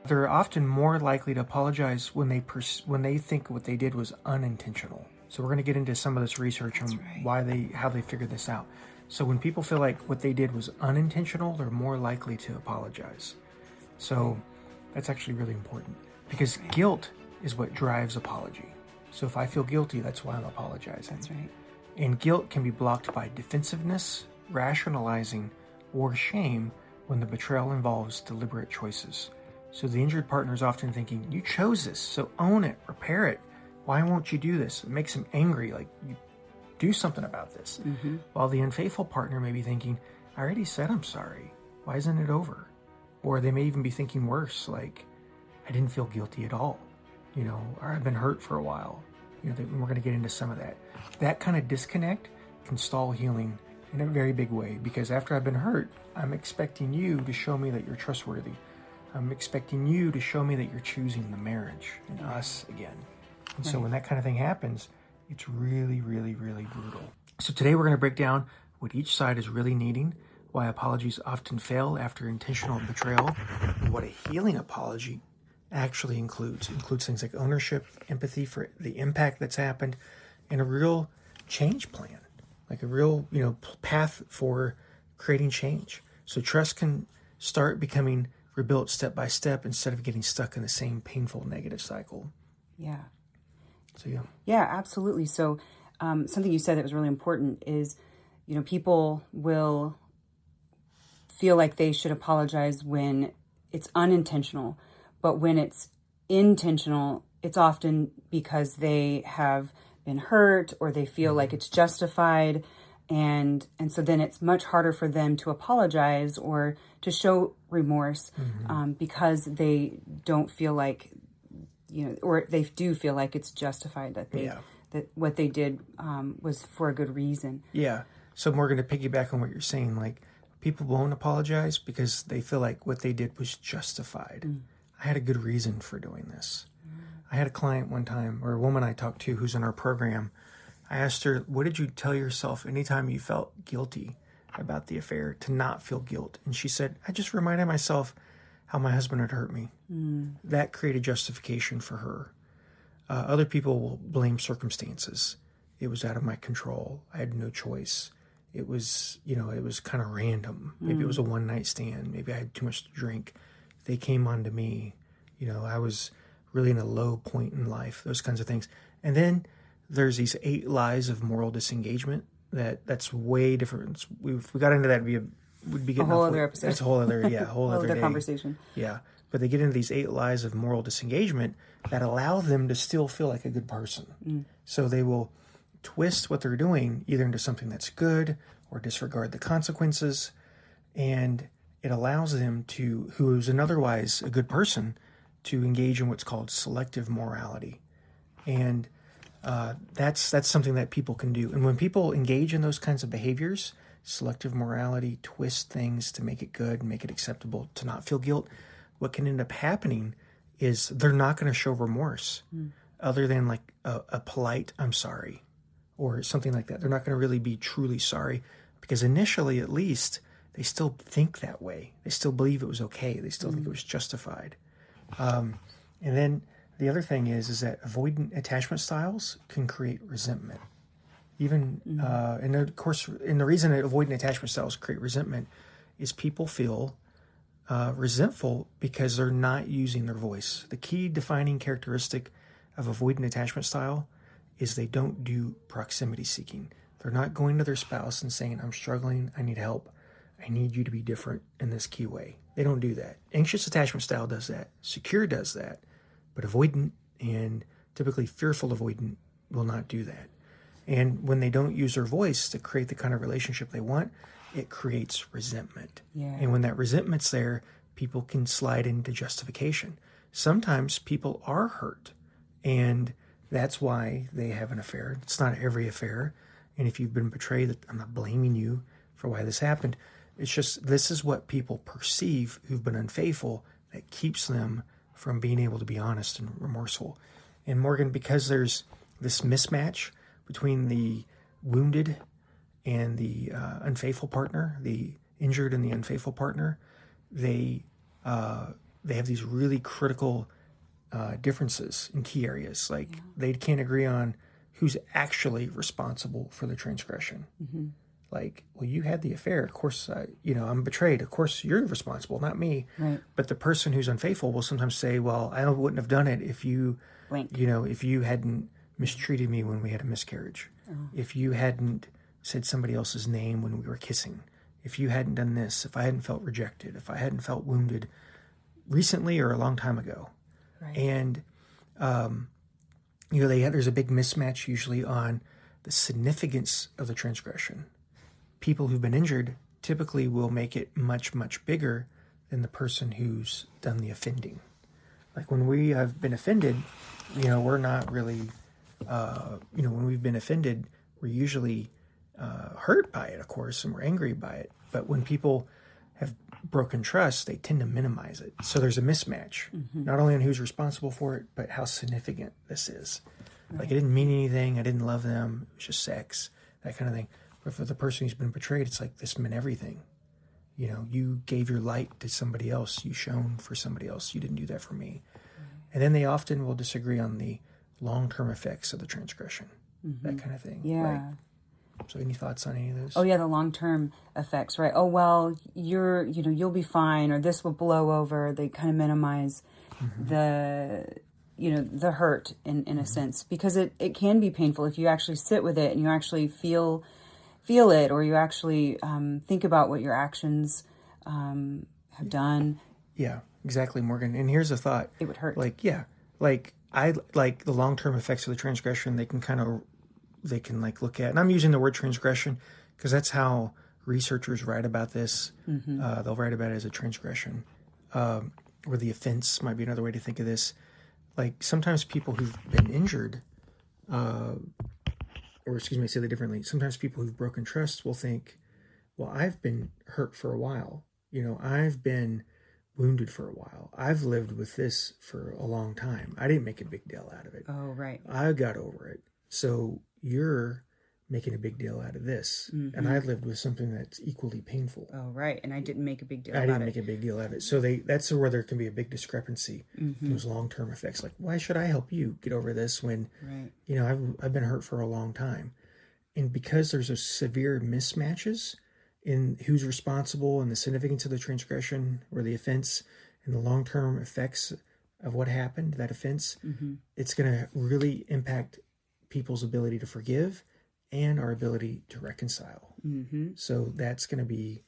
They're often more likely to apologize when they think what they did was unintentional. So we're going to get into some of this research on how they figured this out. So when people feel like what they did was unintentional, they're more likely to apologize. So that's actually really important, because guilt is what drives apology. So if I feel guilty, that's why I'm apologizing. That's right. And guilt can be blocked by defensiveness, rationalizing, or shame when the betrayal involves deliberate choices. So the injured partner is often thinking, you chose this, so own it, repair it. Why won't you do this? It makes him angry, like, you do something about this. Mm-hmm. While the unfaithful partner may be thinking, I already said I'm sorry. Why isn't it over? Or they may even be thinking worse, like, I didn't feel guilty at all, or I've been hurt for a while. We're going to get into some of that. That kind of disconnect can stall healing in a very big way, because after I've been hurt, I'm expecting you to show me that you're trustworthy. I'm expecting you to show me that you're choosing the marriage and us again. And so when that kind of thing happens, it's really, really, really brutal. So today we're going to break down what each side is really needing, why apologies often fail after intentional betrayal, and what a healing apology actually includes. It includes things like ownership, empathy for the impact that's happened, and a real change plan, like a real, path for creating change. So trust can start becoming rebuilt step by step instead of getting stuck in the same painful negative cycle. Yeah. So, yeah. Yeah, absolutely. So something you said that was really important is, people will feel like they should apologize when it's unintentional, but when it's intentional, it's often because they have been hurt or they feel like it's justified. And so then it's much harder for them to apologize or to show remorse because they don't feel like, or they do feel like it's justified that that what they did was for a good reason. Yeah. So Morgan, to piggyback on what you're saying, like, people won't apologize because they feel like what they did was justified. I had a good reason for doing this. I had a client one time, or a woman I talked to who's in our program. I asked her, what did you tell yourself anytime you felt guilty about the affair to not feel guilt? And she said, I just reminded myself how my husband had hurt me. That created justification for her. Other people will blame circumstances. It was out of my control. I had no choice. It was, it was kind of random. Maybe it was a one-night stand. Maybe I had too much to drink. They came on to me. I was really in a low point in life, those kinds of things. And then there's these 8 lies of moral disengagement that's way different. If we got into that, we'd be getting a whole other episode. That's a whole other, whole other day. Conversation. Yeah. But they get into these 8 lies of moral disengagement that allow them to still feel like a good person. So they will twist what they're doing either into something that's good or disregard the consequences. And it allows them to, who is an otherwise a good person, to engage in what's called selective morality. And that's something that people can do. And when people engage in those kinds of behaviors, selective morality, twist things to make it good, make it acceptable, to not feel guilt, what can end up happening is they're not going to show remorse other than like a polite, I'm sorry, or something like that. They're not going to really be truly sorry because initially, at least, they still think that way. They still believe it was okay. They still think it was justified. And then the other thing is that avoidant attachment styles can create resentment. Even, and of course, and the reason that avoidant attachment styles create resentment is people feel resentful because they're not using their voice. The key defining characteristic of avoidant attachment style is they don't do proximity seeking. They're not going to their spouse and saying, I'm struggling, I need help, I need you to be different in this key way. They don't do that. Anxious attachment style does that. Secure does that. But avoidant and typically fearful avoidant will not do that. And when they don't use their voice to create the kind of relationship they want, it creates resentment. Yeah. And when that resentment's there, people can slide into justification. Sometimes people are hurt, and that's why they have an affair. It's not every affair. And if you've been betrayed, I'm not blaming you for why this happened. It's just this is what people perceive who've been unfaithful that keeps them from being able to be honest and remorseful. And Morgan, because there's this mismatch between the wounded and the unfaithful partner, the injured and the unfaithful partner, they they have these really critical differences in key areas. Like they can't agree on who's actually responsible for the transgression. Like, well, you had the affair. Of course, I'm betrayed. Of course, you're responsible, not me. Right. But the person who's unfaithful will sometimes say, well, I wouldn't have done it if you, Blank. if you hadn't mistreated me when we had a miscarriage. If you hadn't said somebody else's name when we were kissing. If you hadn't done this, if I hadn't felt rejected, if I hadn't felt wounded recently or a long time ago. Right. And, there's a big mismatch usually on the significance of the transgression. People who've been injured typically will make it much, much bigger than the person who's done the offending. Like when we have been offended, we're not really, when we've been offended, we're usually hurt by it, of course, and we're angry by it. But when people have broken trust, they tend to minimize it. So there's a mismatch, not only on who's responsible for it, but how significant this is. Right. Like it didn't mean anything. I didn't love them. It was just sex, that kind of thing. But for the person who's been betrayed, it's like this meant everything. You gave your light to somebody else. You shone for somebody else. You didn't do that for me. And then they often will disagree on the long-term effects of the transgression, that kind of thing. Yeah. Right? So any thoughts on any of those? Oh yeah, the long-term effects, right? Oh, well, you'll be fine, or this will blow over. They kind of minimize the hurt in a sense, because it can be painful if you actually sit with it and you actually feel it, or you actually think about what your actions have done. Yeah, exactly, Morgan. And here's a thought. It would hurt. I like the long-term effects of the transgression. They can look at, and I'm using the word transgression because that's how researchers write about this. They'll write about it as a transgression, or the offense might be another way to think of this. Like sometimes people who've been injured, say that differently. Sometimes people who've broken trust will think, well, I've been hurt for a while. I've been wounded for a while. I've lived with this for a long time. I didn't make a big deal out of it. Oh, right. I got over it. So you're making a big deal out of this. And I lived with something that's equally painful. Oh, right. And I didn't make a big deal I about didn't it. make a big deal out of it. So that's where there can be a big discrepancy, those long-term effects. Like, why should I help you get over this when, I've been hurt for a long time? And because there's a severe mismatches in who's responsible and the significance of the transgression or the offense and the long-term effects of what happened, that offense, it's going to really impact people's ability to forgive and our ability to reconcile. So that's going to be,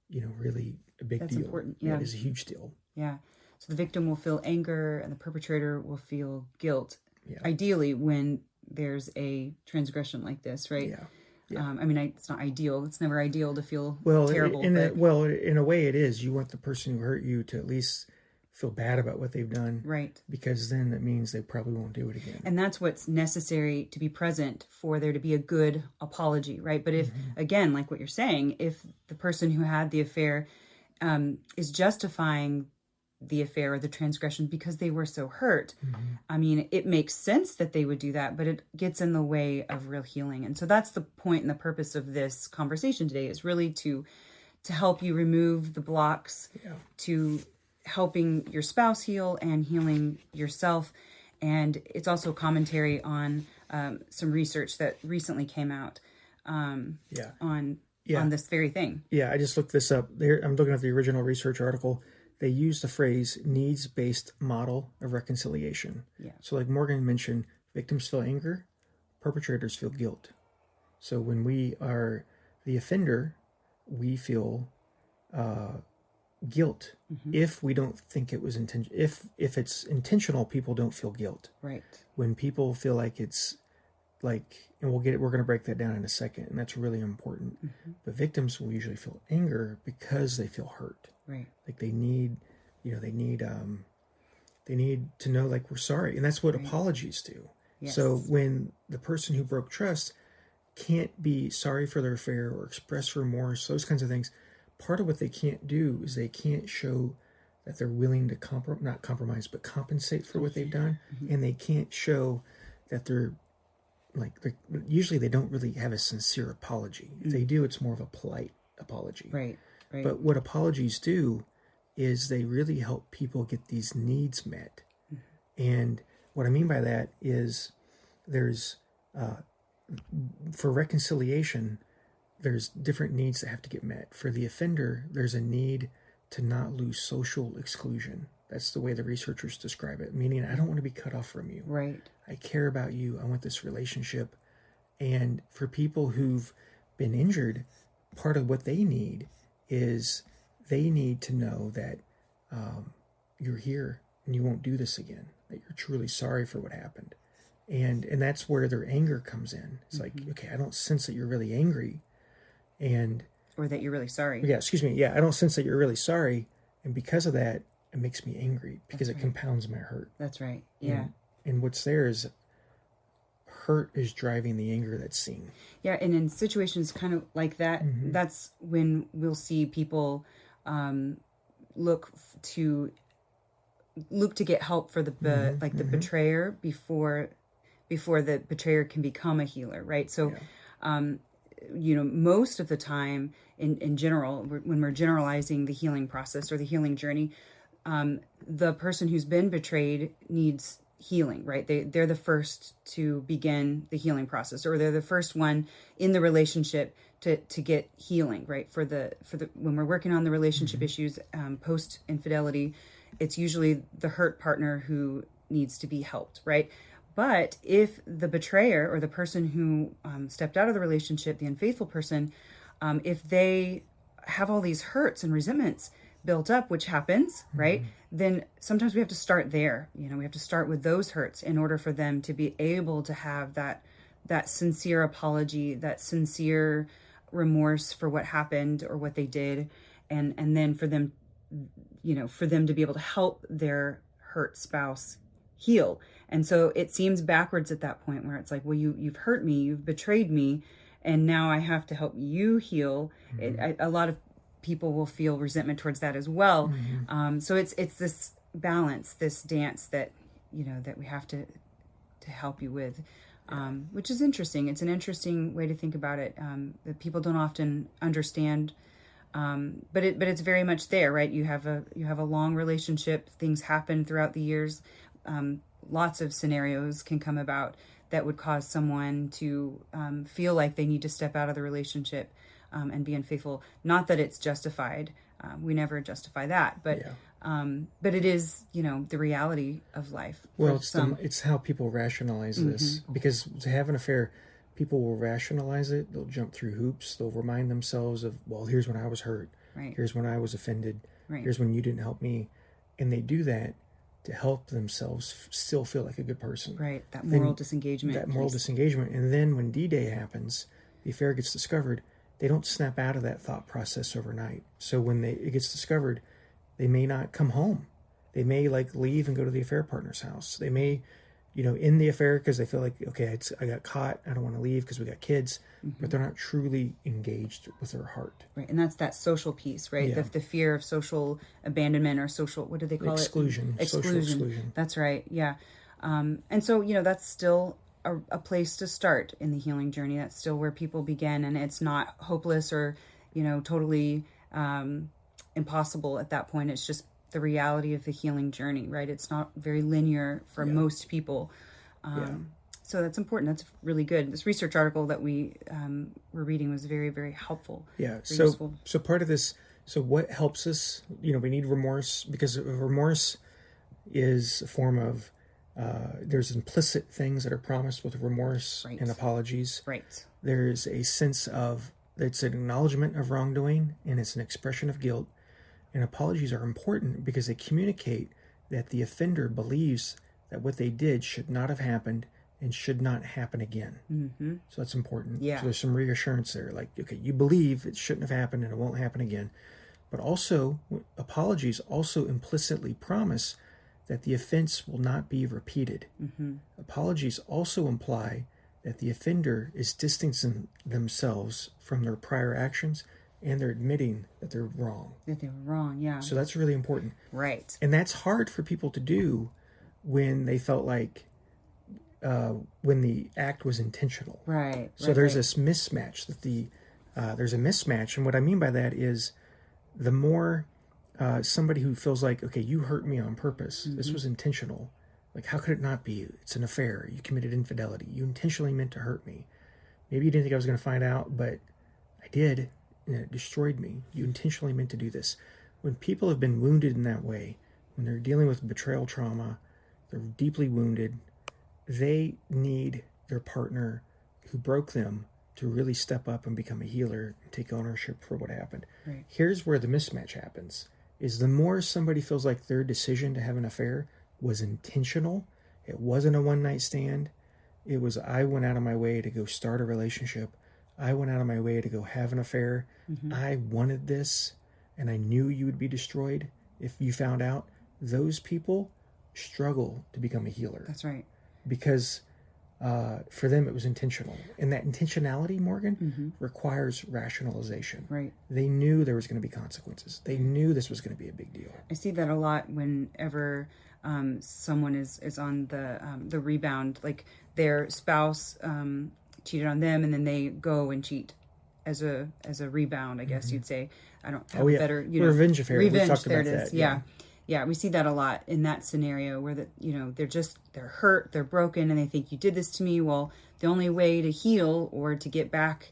really a big deal. That's important. Yeah. That is a huge deal. Yeah. So the victim will feel anger and the perpetrator will feel guilt. Yeah. Ideally, when there's a transgression like this, right? Yeah. It's not ideal. It's never ideal to feel terrible. In a way it is. You want the person who hurt you to at least feel bad about what they've done. Right. Because then that means they probably won't do it again. And that's what's necessary to be present for there to be a good apology, right? But if, again, like what you're saying, if the person who had the affair is justifying the affair or the transgression because they were so hurt, it makes sense that they would do that, but it gets in the way of real healing. And so that's the point and the purpose of this conversation today, is really to help you remove the blocks to helping your spouse heal and healing yourself. And it's also commentary on some research that recently came out on this very thing. Yeah, I just looked this up. I'm looking at the original research article. They use the phrase needs-based model of reconciliation. Yeah. So like Morgan mentioned, victims feel anger, perpetrators feel guilt. So when we are the offender, we feel guilt. If we don't think it was intentional. If it's intentional, people don't feel guilt. Right. When people feel like it's like, and we're going to break that down in a second, and that's really important. But victims will usually feel anger because they feel hurt. Right. Like they need to know, like, we're sorry. And that's what apologies do. Yes. So when the person who broke trust can't be sorry for their affair or express remorse, those kinds of things, part of what they can't do is they can't show that they're willing to not compromise, but compensate for what they've done. And they can't show that they're usually they don't really have a sincere apology. If they do, it's more of a polite apology. Right. But what apologies do is they really help people get these needs met. And what I mean by that is there's, for reconciliation, there's different needs that have to get met. For the offender, there's a need to not lose social exclusion. That's the way the researchers describe it, meaning I don't want to be cut off from you. Right. I care about you. I want this relationship. And for people who've been injured, part of what they need is they need to know that you're here and you won't do this again, that you're truly sorry for what happened. And that's where their anger comes in. It's like, okay, I don't sense that you're really angry. Or that you're really sorry. Yeah, excuse me. Yeah, I don't sense that you're really sorry. And because of that, it makes me angry because it compounds my hurt. That's right. Yeah. And what's there is hurt is driving the anger that's seen. Yeah, and in situations kind of like that, that's when we'll see people look to get help for the betrayer before the betrayer can become a healer, right? So, most of the time, in general, when we're generalizing the healing process or the healing journey, the person who's been betrayed needs healing, right? They're the first to begin the healing process, or they're the first one in the relationship to get healing, right? For the when we're working on the relationship issues post infidelity, it's usually the hurt partner who needs to be helped, right? But if the betrayer or the person who stepped out of the relationship, the unfaithful person, if they have all these hurts and resentments built up, which happens, right? Then sometimes we have to start there. We have to start with those hurts in order for them to be able to have that sincere apology, that sincere remorse for what happened or what they did, and then for them, for them to be able to help their hurt spouse heal. And so it seems backwards at that point where it's like, well, you've hurt me, you've betrayed me, and now I have to help you heal. A lot of people will feel resentment towards that as well. So it's this balance, this dance that that we have to help you with, which is interesting. It's an interesting way to think about it, that people don't often understand. But it's very much there, right? You have a long relationship. Things happen throughout the years. Lots of scenarios can come about that would cause someone to feel like they need to step out of the relationship and be unfaithful. Not that it's justified. We never justify that, but it is, the reality of life. Well, it's how people rationalize this, because to have an affair, people will rationalize it. They'll jump through hoops. They'll remind themselves of, well, here's when I was hurt. Right. Here's when I was offended. Right. Here's when you didn't help me. And they do that to help themselves still feel like a good person. Right. That moral disengagement. And then when D-Day happens, the affair gets discovered, they don't snap out of that thought process overnight. So when it gets discovered, they may not come home. They may leave and go to the affair partner's house. They may, in the affair because they feel like, okay, I got caught. I don't want to leave because we got kids. But they're not truly engaged with their heart. Right, and that's that social piece, right? Yeah. The fear of social abandonment or social, what do they call Exclusion. it? Social exclusion. That's right, yeah. And so, that's still a place to start in the healing journey. That's still where people begin, and it's not hopeless or, totally impossible at that point. It's just the reality of the healing journey, right? It's not very linear for most people. So that's important. That's really good. This research article that we were reading was very, very helpful. Yeah. Useful. So part of this, so what helps us, we need remorse, because remorse is a form of, there's implicit things that are promised with remorse and apologies. Right. There's a sense of, it's an acknowledgement of wrongdoing, and it's an expression of guilt. And apologies are important because they communicate that the offender believes that what they did should not have happened and should not happen again. So that's important. Yeah. So there's some reassurance there. Okay, you believe it shouldn't have happened and it won't happen again. But also, apologies also implicitly promise that the offense will not be repeated. Apologies also imply that the offender is distancing themselves from their prior actions, and they're admitting that they're wrong. That they were wrong, yeah. So that's really important. Right. And that's hard for people to do when they felt like, when the act was intentional. Right. So there's this mismatch, that there's a mismatch. And what I mean by that is the more somebody who feels like, okay, you hurt me on purpose. This was intentional. Like, how could it not be? It's an affair. You committed infidelity. You intentionally meant to hurt me. Maybe you didn't think I was going to find out, but I did, and it destroyed me. You intentionally meant to do this. When people have been wounded in that way, when they're dealing with betrayal trauma, they're deeply wounded, they need their partner who broke them to really step up and become a healer and take ownership for what happened. Right. Here's where the mismatch happens, is the more somebody feels like their decision to have an affair was intentional, it wasn't a one-night stand, it was, I went out of my way to go start a relationship, I went out of my way to go have an affair, I wanted this, and I knew you would be destroyed if you found out, those people struggle to become a healer. That's right. Because for them it was intentional. And that intentionality, Morgan, requires rationalization. Right. They knew there was going to be consequences. They knew this was going to be a big deal. I see that a lot whenever someone is on the rebound, like their spouse cheated on them, and then they go and cheat as a rebound, I guess you'd say. I don't have better, revenge affair. Revenge, We've talked there about it is. that. Yeah, we see that a lot in that scenario where they're hurt, they're broken, and they think you did this to me. Well, the only way to heal or to get back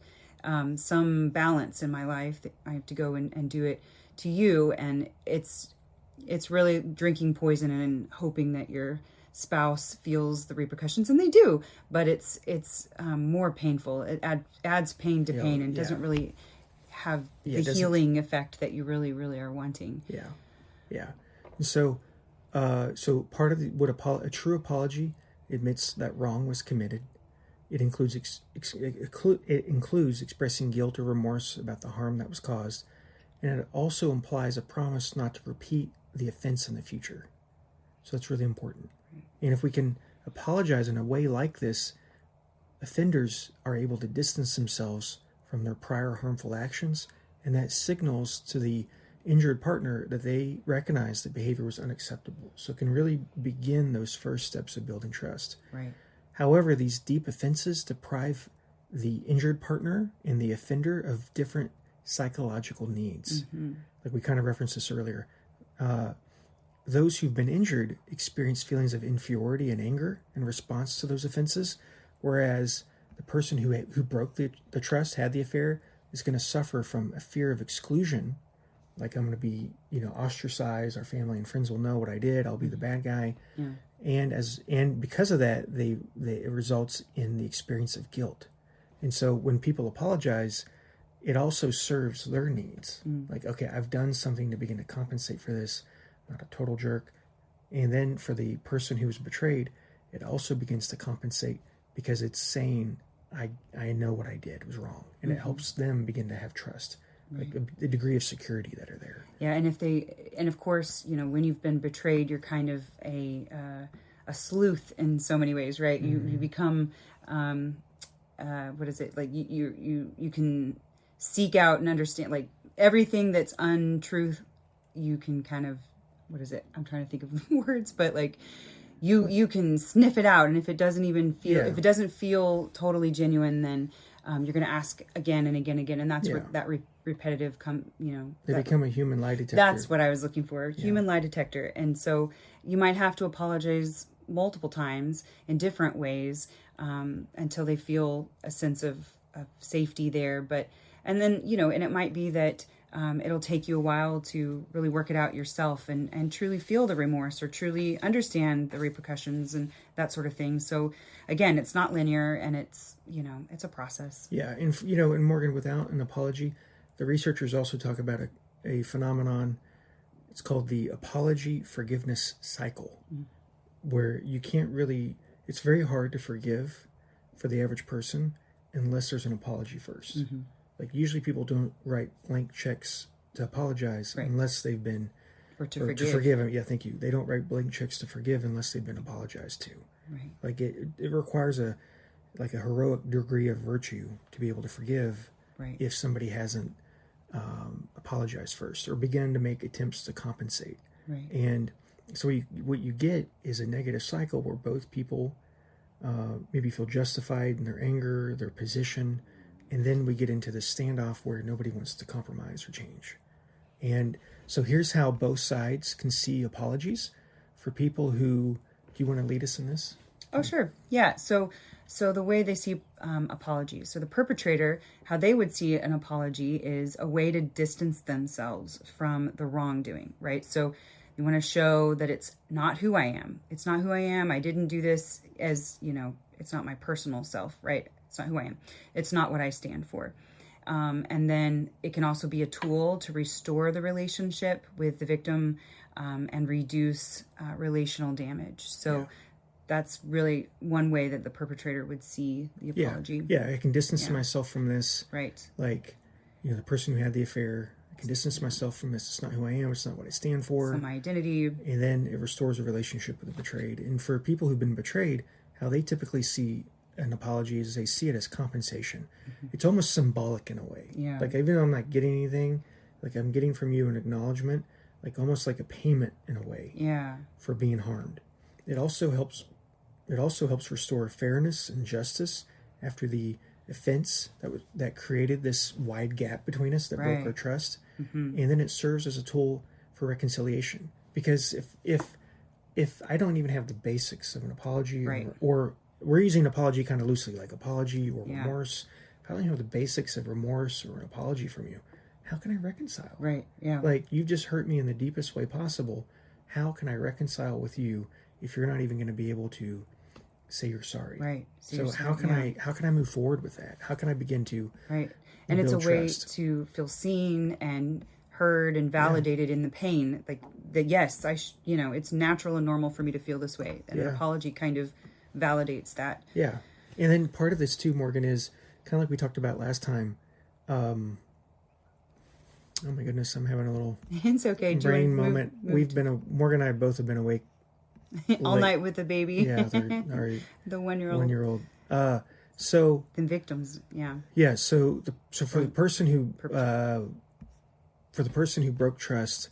some balance in my life, I have to go and do it to you. And it's really drinking poison and hoping that your spouse feels the repercussions, and they do, but it's more painful. It adds pain to pain, and doesn't really have the healing effect that you really, really are wanting. Yeah. So part of what a true apology admits that wrong was committed. It includes expressing guilt or remorse about the harm that was caused, and it also implies a promise not to repeat the offense in the future. So that's really important. And if we can apologize in a way like this, offenders are able to distance themselves from their prior harmful actions, and that signals to the injured partner that they recognize that behavior was unacceptable. So it can really begin those first steps of building trust. Right. However, these deep offenses deprive the injured partner and the offender of different psychological needs. Like we kind of referenced this earlier. Those who've been injured experience feelings of inferiority and anger in response to those offenses, whereas the person who broke the trust, had the affair, is going to suffer from a fear of exclusion. Like, I'm going to be, ostracized. Our family and friends will know what I did. I'll be the bad guy. Yeah. And because of that, it results in the experience of guilt. And so when people apologize, it also serves their needs. Like, okay, I've done something to begin to compensate for this. I'm not a total jerk. And then for the person who was betrayed, it also begins to compensate because it's saying, I know what I did was wrong. And it helps them begin to have trust. Like the degree of security that are there. Yeah, and of course, when you've been betrayed, you're kind of a sleuth in so many ways, right? You become, what is it? Like you can seek out and understand, like everything that's untruth. You can kind of, what is it? I'm trying to think of the words, but like you can sniff it out, and if it doesn't even feel, if it doesn't feel totally genuine, then you're going to ask again and again and again, and that's what that repetitive they become a human lie detector. That's what I was looking for, human lie detector. And so you might have to apologize multiple times in different ways until they feel a sense of safety there. And then and it might be that it'll take you a while to really work it out yourself and truly feel the remorse or truly understand the repercussions and that sort of thing. So again, it's not linear, and it's it's a process. Yeah. And Morgan, without an apology, the researchers also talk about a phenomenon. It's called the apology forgiveness cycle, where you can't really, it's very hard to forgive for the average person unless there's an apology first. Like, usually people don't write blank checks to apologize unless they've been, or to forgive. Yeah, thank you. They don't write blank checks to forgive unless they've been apologized to. Right. Like it requires a heroic degree of virtue to be able to forgive if somebody hasn't apologized first or begun to make attempts to compensate. Right. And so what you get is a negative cycle where both people maybe feel justified in their anger, their position, and then we get into this standoff where nobody wants to compromise or change. And So here's how both sides can see apologies for people who, do you want to lead us in this? Oh, sure. Yeah. So the way they see apologies. So the perpetrator, how they would see an apology is a way to distance themselves from the wrongdoing, right? So you want to show that it's not who I am. It's not who I am. I didn't do this as, it's not my personal self, right? It's not who I am. It's not what I stand for. And then it can also be a tool to restore the relationship with the victim and reduce relational damage. So that's really one way that the perpetrator would see the apology. Yeah, I can distance myself from this. Right. Like, the person who had the affair, I can distance myself from this. It's not who I am. It's not what I stand for. It's not my identity. And then it restores a relationship with the betrayed. And for people who've been betrayed, how they typically see an apology is they see it as compensation. It's almost symbolic in a way. Yeah. Like, even though I'm not getting anything, like I'm getting from you an acknowledgement, like almost like a payment in a way. Yeah. For being harmed. It also helps restore fairness and justice after the offense that created this wide gap between us that broke our trust. And then it serves as a tool for reconciliation. Because if I don't even have the basics of an apology, or we're using apology kind of loosely, like apology or remorse. If I don't have the basics of remorse or an apology from you, how can I reconcile? Right. Yeah. Like, you've just hurt me in the deepest way possible. How can I reconcile with you if you're not even going to be able to say you're sorry? Right. So how can I move forward with that? How can I begin to and it's a way trust? to feel seen and heard and validated in the pain, like that. Yes, it's natural and normal for me to feel this way, and an apology kind of validates that. Yeah. And then part of this too, Morgan, is kind of like we talked about last time. Oh my goodness, I'm having a little it's okay brain moment. Morgan and I both have been awake all night with the baby. Yeah, the 1-year-old. 1-year-old. So the victims, So for the person who broke trust,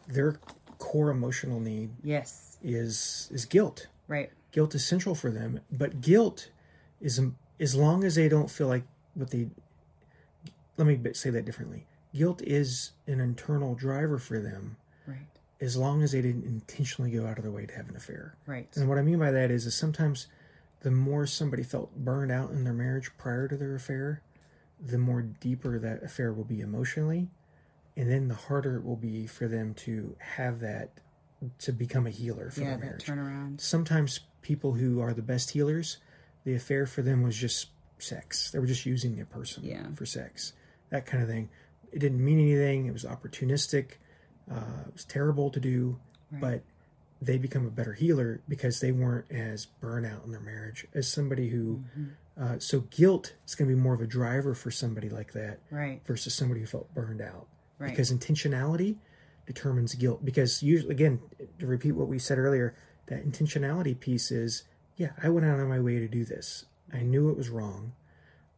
their core emotional need is guilt. Right. Guilt is central for them, but guilt is, as long as they don't feel like let me say that differently. Guilt is an internal driver for them. Right. As long as they didn't intentionally go out of their way to have an affair. Right. And what I mean by that is sometimes the more somebody felt burned out in their marriage prior to their affair, the more deeper that affair will be emotionally. And then the harder it will be for them to have that, to become a healer for their marriage. That turnaround. Sometimes people who are the best healers, the affair for them was just sex. They were just using the person for sex. That kind of thing. It didn't mean anything. It was opportunistic. It was terrible to do, but they become a better healer because they weren't as burnt out in their marriage as somebody who, so guilt is going to be more of a driver for somebody like that versus somebody who felt burned out. Because intentionality determines guilt. Because usually, again, to repeat what we said earlier, that intentionality piece is, I went out of my way to do this. I knew it was wrong.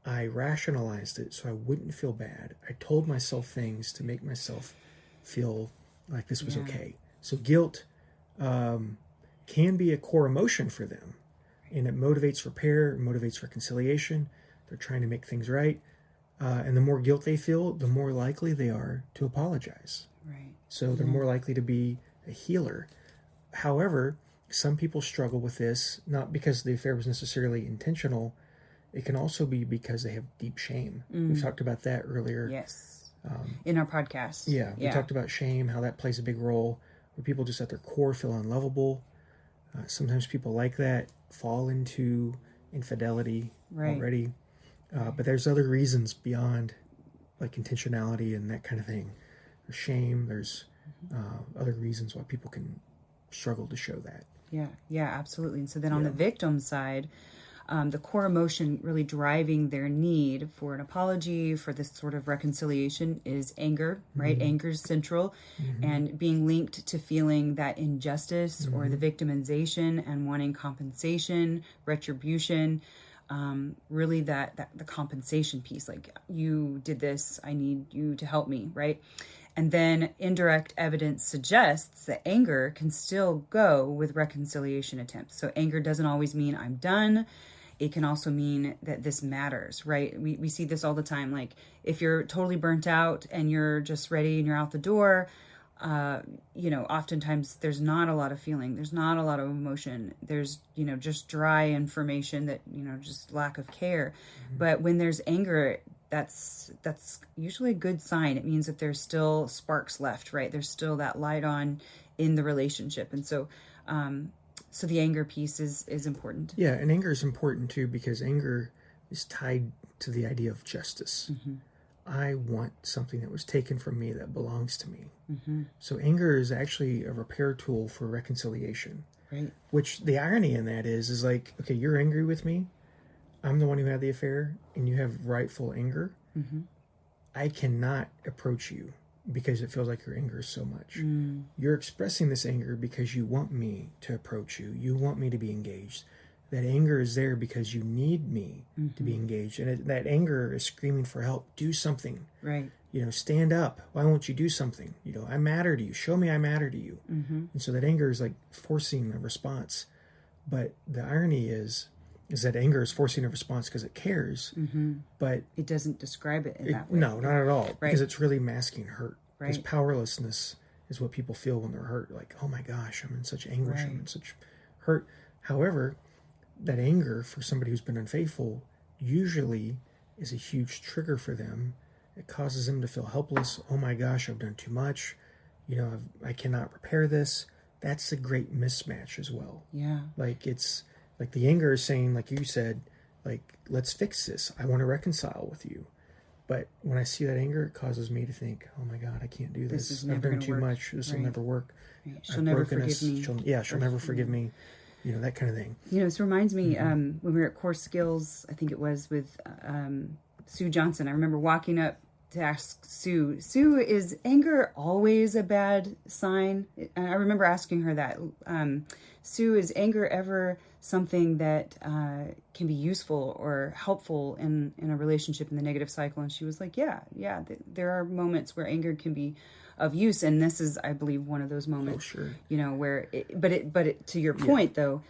I rationalized it so I wouldn't feel bad. I told myself things to make myself feel like this was okay. So guilt can be a core emotion for them. And it motivates repair, it motivates reconciliation. They're trying to make things right. And the more guilt they feel, the more likely they are to apologize. Right. So they're more likely to be a healer. However, some people struggle with this, not because the affair was necessarily intentional. It can also be because they have deep shame. We've talked about that earlier. Yes. In our podcast. We talked about shame, how that plays a big role, where people just at their core feel unlovable. Sometimes people like that fall into infidelity already. But there's other reasons beyond like intentionality and that kind of thing. There's shame. There's other reasons why people can struggle to show that. Yeah, absolutely. And so then on the victim side, the core emotion really driving their need for an apology, for this sort of reconciliation, is anger, right? Anger is central, and being linked to feeling that injustice or the victimization and wanting compensation, retribution. Really that the compensation piece, like, you did this, I need you to help me, right? And then indirect evidence suggests that anger can still go with reconciliation attempts. So anger doesn't always mean I'm done. It can also mean that this matters, right? We see this all the time. Like, if you're totally burnt out and you're just ready and you're out the door, oftentimes there's not a lot of feeling, there's not a lot of emotion, there's, just dry information that, just lack of care. But when there's anger, that's usually a good sign. It means that there's still sparks left, right? There's still that light on in the relationship. And so, so the anger piece is important. Yeah, and anger is important too, because anger is tied to the idea of justice. I want something that was taken from me that belongs to me. So anger is actually a repair tool for reconciliation. Right. Which the irony in that is like, okay, you're angry with me. I'm the one who had the affair, and you have rightful anger. I cannot approach you because it feels like your anger is so much. You're expressing this anger because you want me to approach you. You want me to be engaged. That anger is there because you need me to be engaged. And that anger is screaming for help. Do something. Right. Stand up. Why won't you do something? I matter to you. Show me I matter to you. And so that anger is like forcing a response. But the irony is that anger is forcing a response because it cares. But it doesn't describe it in that way. No, not at all. Right. Because it's really masking hurt. Right. Because powerlessness is what people feel when they're hurt. Like, oh my gosh, I'm in such anguish. I'm in such hurt. However, that anger for somebody who's been unfaithful usually is a huge trigger for them. It causes them to feel helpless. Oh my gosh, I've done too much. I cannot repair this. That's a great mismatch as well. Yeah. Like it's like the anger is saying, like you said, like, let's fix this. I want to reconcile with you. But when I see that anger, it causes me to think, oh my God, I can't do this. I've done too much. This will never work. Right. She'll never forgive me. She'll never forgive me. That kind of thing. This reminds me, when we were at Core Skills, I think it was with Sue Johnson. I remember walking up to ask Sue, is anger always a bad sign? I remember asking her that. Sue, is anger ever something that can be useful or helpful in a relationship in the negative cycle? And she was like, yeah, there are moments where anger can be of use, and this is, I believe, one of those moments. Oh, sure. Where but to your point though,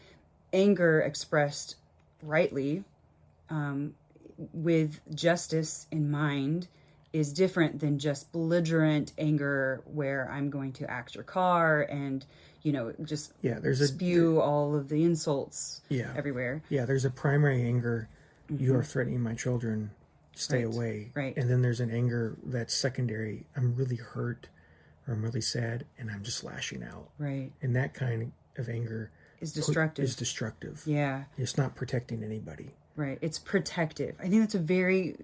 anger expressed rightly, with justice in mind, is different than just belligerent anger where I'm going to axe your car and just spew all of the insults everywhere. Yeah, there's a primary anger. You are threatening my children. Stay away. Right. And then there's an anger that's secondary. I'm really hurt, or I'm really sad, and I'm just lashing out. Right. And that kind of anger is destructive. Yeah. It's not protecting anybody. Right. It's protective. I think that's a very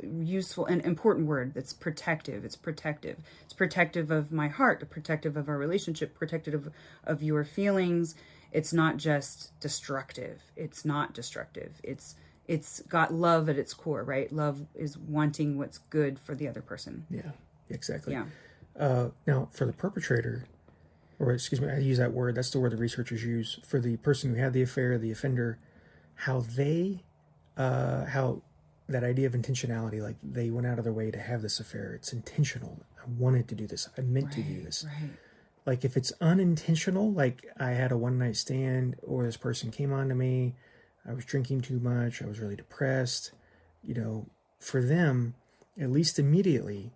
useful and important word. That's protective. It's protective. It's protective of my heart, protective of our relationship, protective of your feelings. It's not just destructive. It's not destructive. It's got love at its core, right? Love is wanting what's good for the other person. Yeah, exactly. Yeah. Now, for the perpetrator, or excuse me, I use that word, that's the word the researchers use, for the person who had the affair, the offender, how that idea of intentionality, like they went out of their way to have this affair. It's intentional. I wanted to do this. I meant to do this. Right. Like if it's unintentional, like I had a one-night stand or this person came on to me, I was drinking too much, I was really depressed, for them, at least immediately,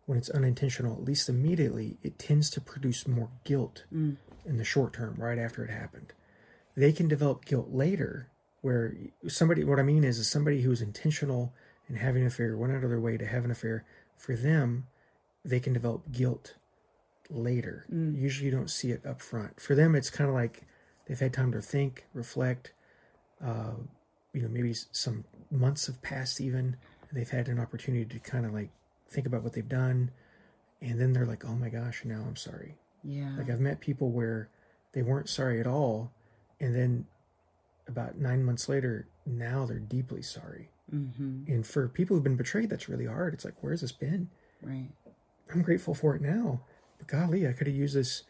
when it's unintentional, at least immediately, it tends to produce more guilt in the short term, right after it happened. They can develop guilt later, where what I mean is somebody who's intentional in having an affair, went out of their way to have an affair, for them, they can develop guilt later. Usually you don't see it up front. For them, it's kind of like they've had time to think, reflect, maybe some months have passed even, and they've had an opportunity to kind of like think about what they've done, and then they're like, oh my gosh, now I'm sorry. Yeah. Like I've met people where they weren't sorry at all, and then about 9 months later, now they're deeply sorry. And for people who've been betrayed, that's really hard. It's like, where's this been? Right. I'm grateful for it now, but golly, I could have used this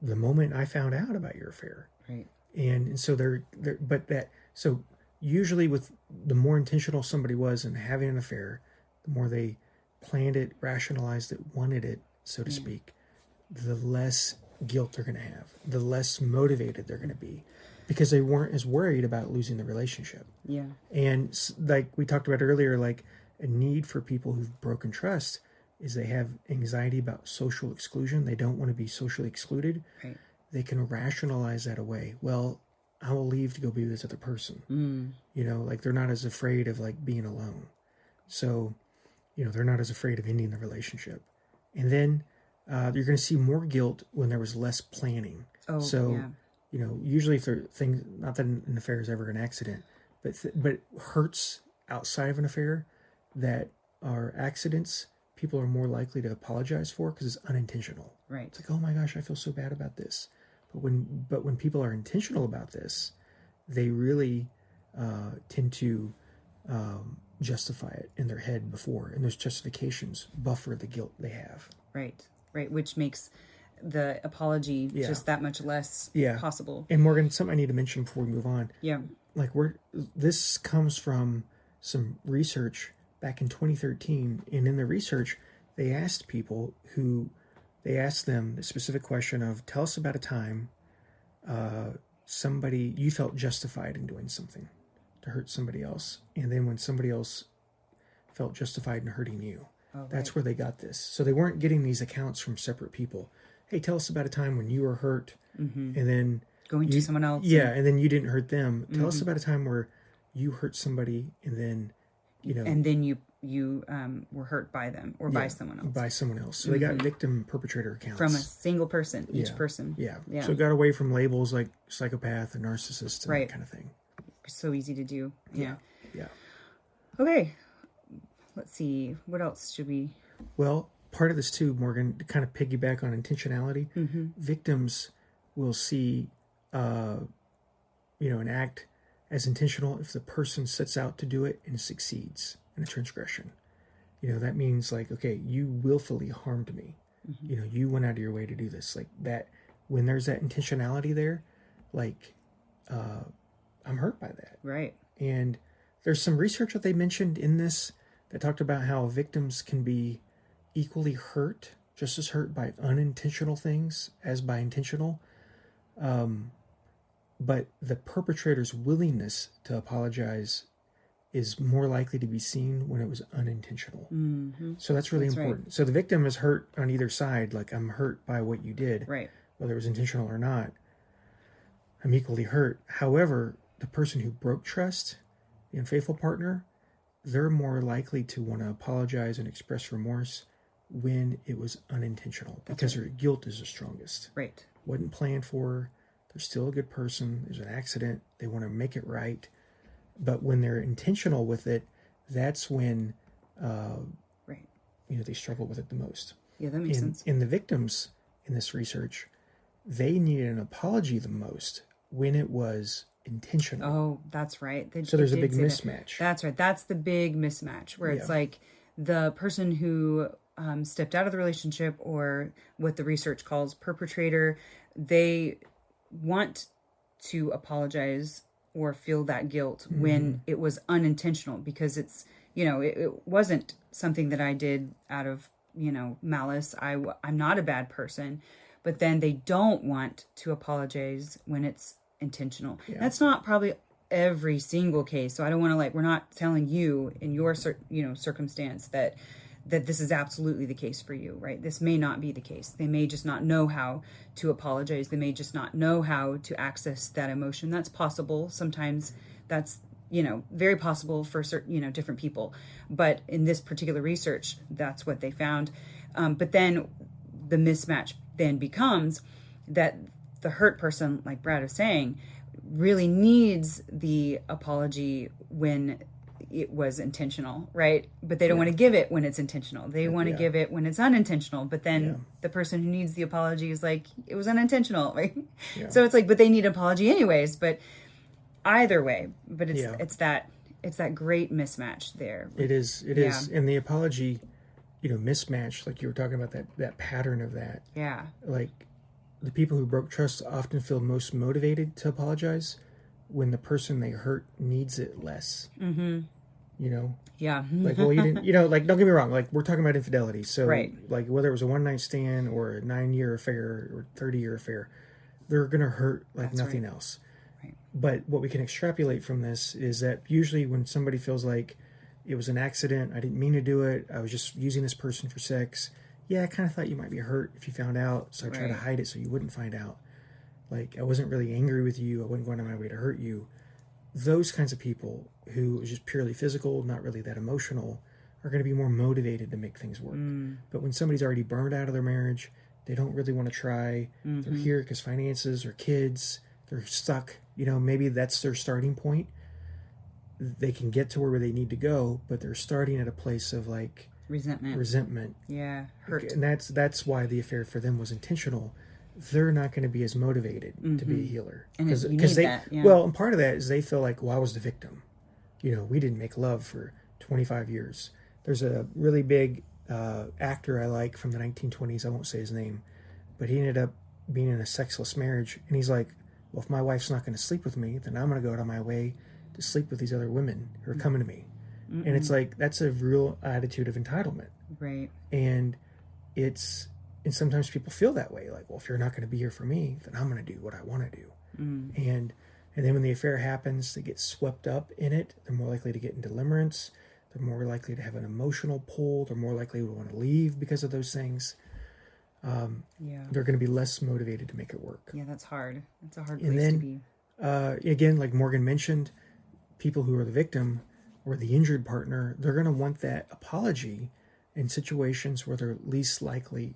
the moment I found out about your affair. Right. And so so usually with the more intentional somebody was in having an affair, the more they planned it, rationalized it, wanted it, so to speak, the less guilt they're going to have, the less motivated they're going to be, because they weren't as worried about losing the relationship. Yeah. And like we talked about earlier, like a need for people who've broken trust, is they have anxiety about social exclusion. They don't want to be socially excluded. Right. They can rationalize that away. Well, I will leave to go be with this other person. You know, like they're not as afraid of like being alone. So, you know, they're not as afraid of ending the relationship. And then you're going to see more guilt when there was less planning. Oh, so, yeah. you know, usually if there are things, not that an affair is ever an accident, but hurts outside of an affair that are accidents, people are more likely to apologize for because it's unintentional. Right. It's like, oh my gosh, I feel so bad about this. But when people are intentional about this, they really tend to justify it in their head before, and those justifications buffer the guilt they have. Right. Right. Which makes the apology just that much less possible. And Morgan, something I need to mention before we move on. Yeah. Like this comes from some research back in 2013, and in the research, they asked them the specific question of, tell us about a time somebody, you felt justified in doing something to hurt somebody else, and then when somebody else felt justified in hurting you. Oh, right. That's where they got this. So they weren't getting these accounts from separate people. Hey, tell us about a time when you were hurt, and then going to someone else. Yeah, and then you didn't hurt them. Tell us about a time where you hurt somebody, and then, you know, and then you were hurt by them or by someone else. By someone else. So they got victim perpetrator accounts from a single person, each person. Yeah. So it got away from labels like psychopath and narcissist and that kind of thing. So easy to do. Yeah. Yeah. Okay. Let's see. What else should we? Well, part of this too, Morgan, to kind of piggyback on intentionality, victims will see, an act as intentional if the person sets out to do it and succeeds in a transgression. You know, that means like, okay, you willfully harmed me. You know, you went out of your way to do this. Like that, when there's that intentionality there, like, I'm hurt by that. Right. And there's some research that they mentioned in this that talked about how victims can be equally hurt, just as hurt by unintentional things as by intentional. But the perpetrator's willingness to apologize is more likely to be seen when it was unintentional. So that's really important. Right. So the victim is hurt on either side. Like, I'm hurt by what you did, right, whether it was intentional or not. I'm equally hurt. However, the person who broke trust, the unfaithful partner, they're more likely to want to apologize and express remorse when it was unintentional, because their guilt is the strongest. Right. Wasn't planned for. They're still a good person. There's an accident. They want to make it right. But when they're intentional with it, that's when, right, they struggle with it the most. Yeah, that makes sense. In the victims in this research, they needed an apology the most when it was intentional. Oh, that's right. So there's a big mismatch. That's right. That's the big mismatch where it's like the person who stepped out of the relationship, or what the research calls perpetrator, they want to apologize or feel that guilt when it was unintentional, because it's, it wasn't something that I did out of, malice. I'm not a bad person. But then they don't want to apologize when it's intentional. Yeah. That's not probably every single case. So I don't want to we're not telling you in your, circumstance that this is absolutely the case for you, right? This may not be the case. They may just not know how to apologize. They may just not know how to access that emotion. That's possible. Sometimes that's, very possible for certain, different people. But in this particular research, that's what they found. But then the mismatch then becomes that the hurt person, like Brad is saying, really needs the apology when it was intentional, right? But they don't want to give it when it's intentional. They want to give it when it's unintentional. But then the person who needs the apology is like, it was unintentional, right? Yeah. So it's like, but they need an apology anyways. But either way, but it's that great mismatch there. It is. And the apology, mismatch, like you were talking about, that pattern of that. Yeah. Like, the people who broke trust often feel most motivated to apologize when the person they hurt needs it less. Mm-hmm. Yeah. Like, well, you didn't, don't get me wrong. Like, we're talking about infidelity. So, like, whether it was a one-night stand or a 9-year affair or 30-year affair, they're going to hurt like nothing else. Right. But what we can extrapolate from this is that usually when somebody feels like it was an accident. I didn't mean to do it. I was just using this person for sex. Yeah, I kind of thought you might be hurt if you found out, so I tried to hide it so you wouldn't find out. Like, I wasn't really angry with you. I wasn't going out of my way to hurt you. Those kinds of people who is just purely physical, not really that emotional, are going to be more motivated to make things work. But when somebody's already burned out of their marriage, they don't really want to try. They're here because finances or kids, they're stuck. You know, maybe that's their starting point. They can get to where they need to go, but they're starting at a place of like resentment. Yeah, hurt. And that's why the affair for them was intentional. They're not going to be as motivated to be a healer. Because well, and part of that is they feel like, well, I was the victim. You know, we didn't make love for 25 years. There's a really big actor I like from the 1920s. I won't say his name, but he ended up being in a sexless marriage. And he's like, well, if my wife's not going to sleep with me, then I'm going to go out of my way to sleep with these other women who are coming to me. And it's like, that's a real attitude of entitlement. Right. And sometimes people feel that way. Like, well, if you're not going to be here for me, then I'm going to do what I want to do. And then when the affair happens, they get swept up in it. They're more likely to get into limerence. They're more likely to have an emotional pull. They're more likely to want to leave because of those things. They're going to be less motivated to make it work. Yeah, that's hard. That's a hard place to be. Again, like Morgan mentioned, people who are the victim or the injured partner, they're going to want that apology in situations where they're least likely.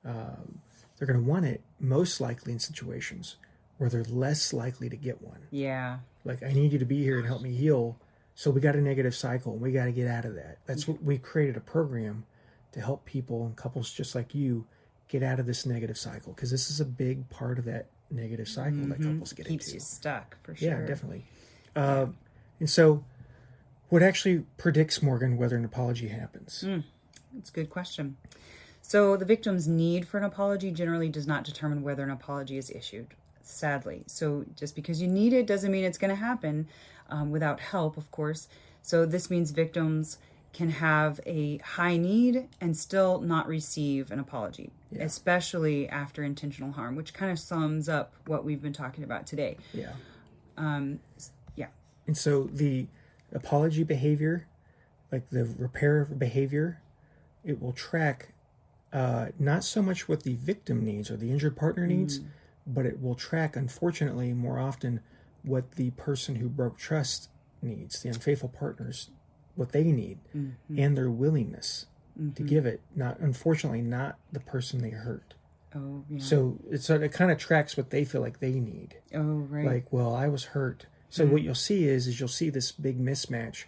They're going to want it most likely in situations where they're less likely to get one. Yeah. Like, I need you to be here and help me heal. So we got a negative cycle, and we got to get out of that. That's what we created, a program to help people and couples just like you get out of this negative cycle, because this is a big part of that negative cycle that couples get Keeps into. you stuck, for sure. Yeah, definitely. And so what actually predicts, Morgan, whether an apology happens? That's a good question. So the victim's need for an apology generally does not determine whether an apology is issued, sadly. So just because you need it doesn't mean it's going to happen without help, of course. So this means victims can have a high need and still not receive an apology, especially after intentional harm, which kind of sums up what we've been talking about today. Yeah. Yeah. And so the apology behavior, like the repair behavior, it will track not so much what the victim needs or the injured partner needs, but it will track, unfortunately, more often what the person who broke trust needs, the unfaithful partners, what they need, and their willingness to give it. Unfortunately, not the person they hurt. Oh, yeah. So it kind of tracks what they feel like they need. Oh, right. Like, well, I was hurt. So what you'll see is you'll see this big mismatch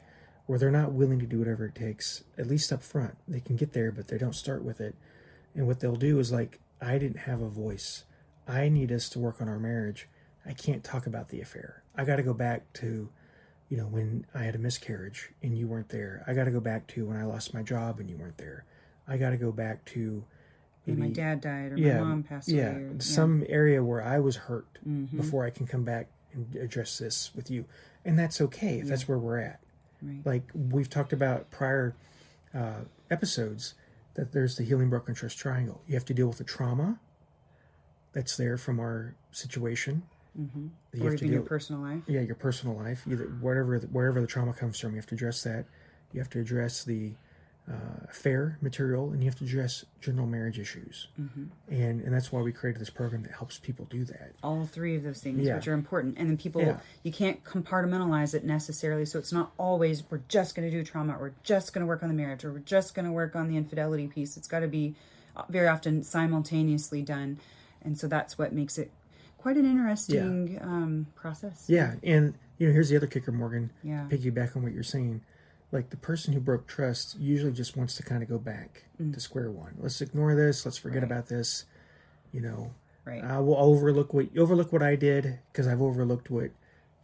where they're not willing to do whatever it takes, at least up front. They can get there, but they don't start with it. And what they'll do is like, I didn't have a voice. I need us to work on our marriage. I can't talk about the affair. I got to go back to, when I had a miscarriage and you weren't there. I got to go back to when I lost my job and you weren't there. I got to go back to maybe my dad died or my mom passed away. Or, some area where I was hurt before I can come back and address this with you. And that's okay if that's where we're at. Right. Like we've talked about prior episodes, that there's the healing broken trust triangle. You have to deal with the trauma that's there from our situation. Or even your personal life. Yeah, your personal life. Either wherever the trauma comes from, you have to address that. You have to address the affair material, and you have to address general marriage issues. And that's why we created this program that helps people do that. All three of those things, which are important. And then people, you can't compartmentalize it necessarily. So it's not always, we're just going to do trauma, or we're just going to work on the marriage, or we're just going to work on the infidelity piece. It's got to be very often simultaneously done. And so that's what makes it quite an interesting process. Yeah, and here's the other kicker, Morgan. Yeah. Piggyback on what you're saying. Like the person who broke trust usually just wants to kind of go back to square one. Let's ignore this. Let's forget about this. Right. I will overlook what I did because I've overlooked what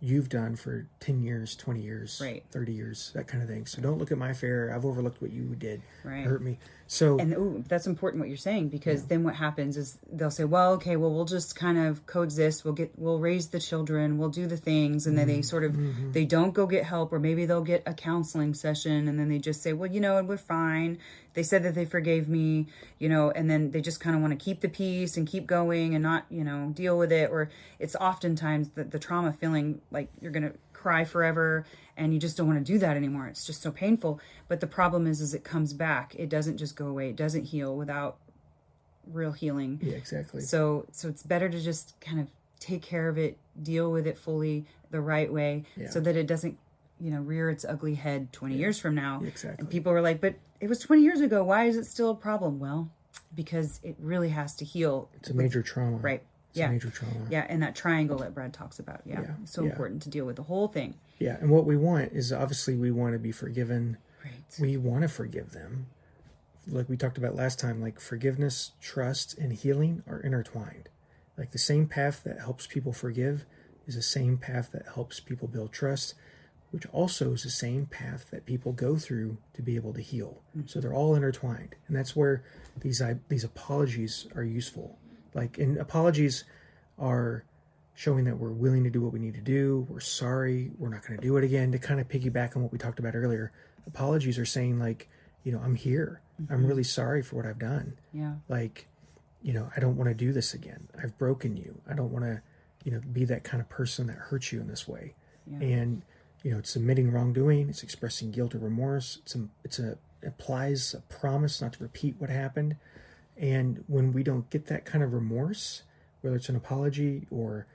you've done for 10 years, 20 years, 30 years, that kind of thing. So don't look at my affair. I've overlooked what you did. It hurt me. So, and that's important what you're saying, because then what happens is they'll say, well, okay, well, we'll just kind of coexist. We'll raise the children. We'll do the things. And then they sort of, they don't go get help, or maybe they'll get a counseling session. And then they just say, well, we're fine. they said that they forgave me, and then they just kind of want to keep the peace and keep going and not, deal with it. Or it's oftentimes the trauma feeling like you're going to cry forever and you just don't want to do that anymore. It's just so painful. But the problem is it comes back. It doesn't just go away. It doesn't heal without real healing. Yeah, exactly. So it's better to just kind of take care of it, deal with it fully the right way, so that it doesn't, rear its ugly head 20 years from now. Yeah, exactly. And people were like, but it was 20 years ago. Why is it still a problem? Well, because it really has to heal. It's a major trauma. Right. It's a major trauma. Yeah, and that triangle that Brad talks about. Yeah. It's so important to deal with the whole thing. Yeah, and what we want is, obviously, we want to be forgiven. Right. We want to forgive them. Like we talked about last time, like forgiveness, trust, and healing are intertwined. Like the same path that helps people forgive is the same path that helps people build trust, which also is the same path that people go through to be able to heal. Mm-hmm. So they're all intertwined. And that's where these apologies are useful. And apologies are showing that we're willing to do what we need to do. We're sorry. We're not going to do it again. To kind of piggyback on what we talked about earlier, apologies are saying I'm here. Mm-hmm. I'm really sorry for what I've done. Yeah. I don't want to do this again. I've broken you. I don't want to, be that kind of person that hurts you in this way. Yeah. And, it's admitting wrongdoing. It's expressing guilt or remorse. It applies a promise not to repeat what happened. And when we don't get that kind of remorse, whether it's an apology or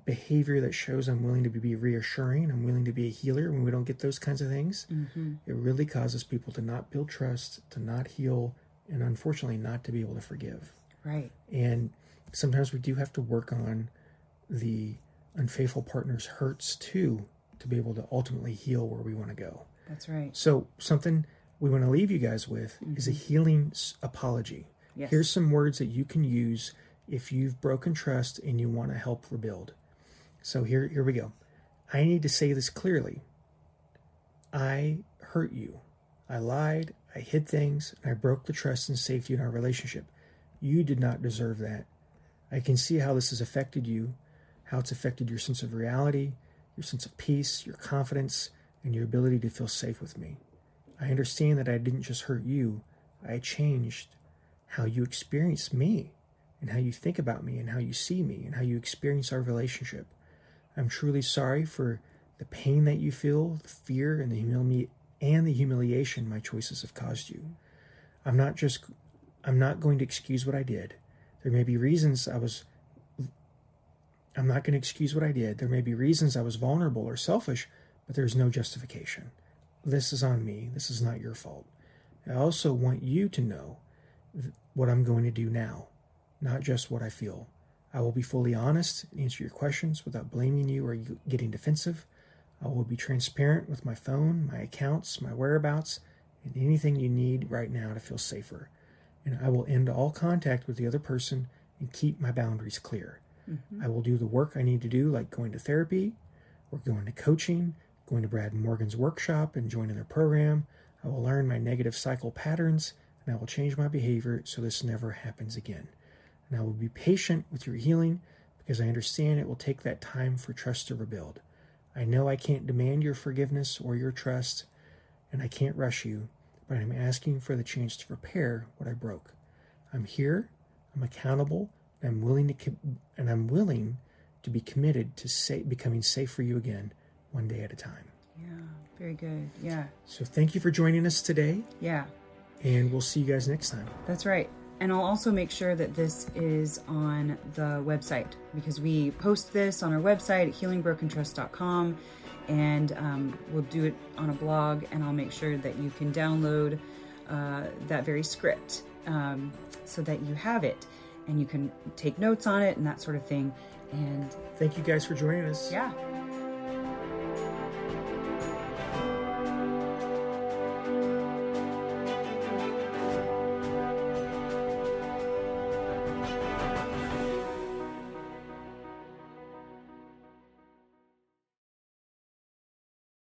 behavior that shows I'm willing to be reassuring, I'm willing to be a healer, when we don't get those kinds of things, it really causes people to not build trust, to not heal, and unfortunately not to be able to forgive. Right. And sometimes we do have to work on the unfaithful partner's hurts too, to be able to ultimately heal where we want to go. That's right. So something we want to leave you guys with is a healing apology. Yes. Here's some words that you can use if you've broken trust and you want to help rebuild. So here we go. I need to say this clearly. I hurt you. I lied. I hid things. And I broke the trust and safety in our relationship. You did not deserve that. I can see how this has affected you, how it's affected your sense of reality, your sense of peace, your confidence, and your ability to feel safe with me. I understand that I didn't just hurt you. I changed how you experience me and how you think about me and how you see me and how you experience our relationship. I'm truly sorry for the pain that you feel, the fear and the humiliation my choices have caused you. I'm not going to excuse what I did. There may be reasons I'm not going to excuse what I did. There may be reasons I was vulnerable or selfish, but there's no justification. This is on me. This is not your fault. I also want you to know what I'm going to do now, not just what I feel. I will be fully honest and answer your questions without blaming you or getting defensive. I will be transparent with my phone, my accounts, my whereabouts, and anything you need right now to feel safer. And I will end all contact with the other person and keep my boundaries clear. Mm-hmm. I will do the work I need to do, like going to therapy or going to coaching, going to Brad Morgan's workshop and joining their program. I will learn my negative cycle patterns, and I will change my behavior so this never happens again. And I will be patient with your healing because I understand it will take that time for trust to rebuild. I know I can't demand your forgiveness or your trust, and I can't rush you, but I'm asking for the chance to repair what I broke. I'm here, I'm accountable, and I'm willing to be committed to becoming safe for you again, one day at a time. Yeah, very good. Yeah. So thank you for joining us today. Yeah. And we'll see you guys next time. That's right. And I'll also make sure that this is on the website, because we post this on our website at healingbrokentrust.com, and we'll do it on a blog, and I'll make sure that you can download that very script so that you have it and you can take notes on it and that sort of thing. And thank you guys for joining us. Yeah.